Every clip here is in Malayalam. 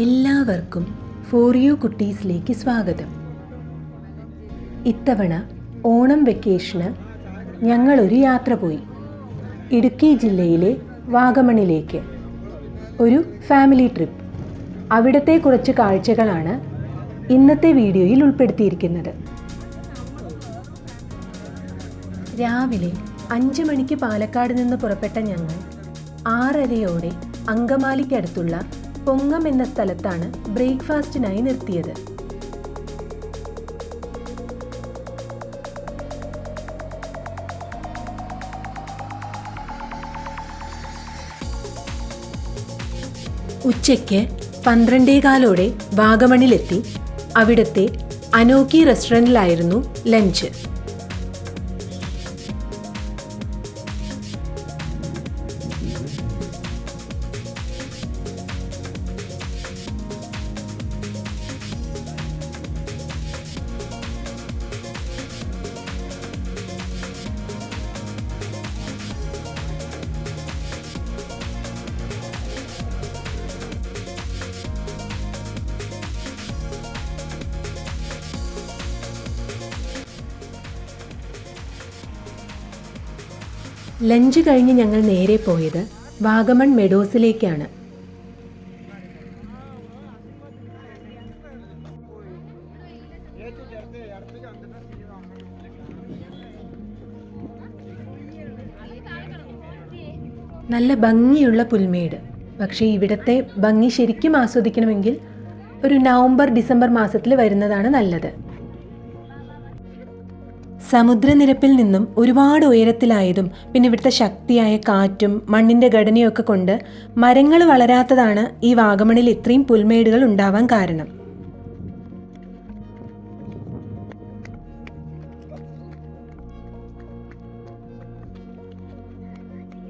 എല്ലാവർക്കും ഫോർ യു കുട്ടീസിലേക്ക് സ്വാഗതം. ഇത്തവണ ഓണം വെക്കേഷന് ഞങ്ങളൊരു യാത്ര പോയി. ഇടുക്കി ജില്ലയിലെ വാഗമണിലേക്ക് ഒരു ഫാമിലി ട്രിപ്പ്. അവിടുത്തെ കുറച്ച് കാഴ്ചകളാണ് ഇന്നത്തെ വീഡിയോയിൽ ഉൾപ്പെടുത്തിയിരിക്കുന്നത്. രാവിലെ 5 മണിക്ക് പാലക്കാട് നിന്ന് പുറപ്പെട്ട ഞങ്ങൾ 6:30 അങ്കമാലിക്കടുത്തുള്ള പൊങ്ങം എന്ന സ്ഥലത്താണ് ബ്രേക്ക്ഫാസ്റ്റിനായി നിർത്തിയത്. ഉച്ചയ്ക്ക് 12:15 വാഗമണിലെത്തി. അവിടുത്തെ അനോക്കി റെസ്റ്റോറൻറ്റിലായിരുന്നു ലഞ്ച്. ലഞ്ച് കഴിഞ്ഞ് ഞങ്ങൾ നേരെ പോയത് വാഗമൺ മെഡോസിലേക്കാണ്. നല്ല ഭംഗിയുള്ള പുൽമേട്. പക്ഷേ ഇവിടുത്തെ ഭംഗി ശരിക്കും ആസ്വദിക്കണമെങ്കിൽ ഒരു നവംബർ-ഡിസംബർ മാസത്തിൽ വരുന്നതാണ് നല്ലത്. സമുദ്രനിരപ്പിൽ നിന്നും ഒരുപാട് ഉയരത്തിലായതും പിന്നെ ഇവിടുത്തെ ശക്തിയായ കാറ്റും മണ്ണിൻ്റെ ഘടനയൊക്കെ കൊണ്ട് മരങ്ങൾ വളരാത്തതാണ് ഈ വാഗമണിൽ ഇത്രയും പുൽമേടുകൾ ഉണ്ടാവാൻ കാരണം.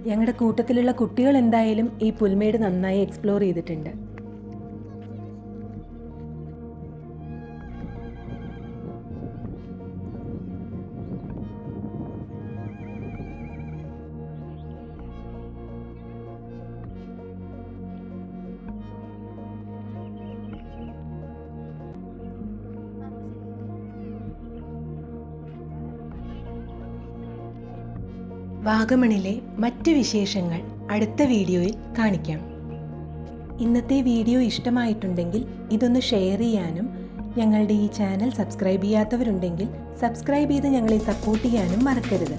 ഞങ്ങളുടെ കൂട്ടത്തിലുള്ള കുട്ടികൾ എന്തായാലും ഈ പുൽമേട് നന്നായി എക്സ്പ്ലോർ ചെയ്തിട്ടുണ്ട്. വാഗമണിലെ മറ്റ് വിശേഷങ്ങൾ അടുത്ത വീഡിയോയിൽ കാണിക്കാം. ഇന്നത്തെ വീഡിയോ ഇഷ്ടമായിട്ടുണ്ടെങ്കിൽ ഇതൊന്ന് ഷെയർ ചെയ്യാനും ഞങ്ങളുടെ ഈ ചാനൽ സബ്സ്ക്രൈബ് ചെയ്യാത്തവരുണ്ടെങ്കിൽ സബ്സ്ക്രൈബ് ചെയ്ത് ഞങ്ങളെ സപ്പോർട്ട് ചെയ്യാനും മറക്കരുത്.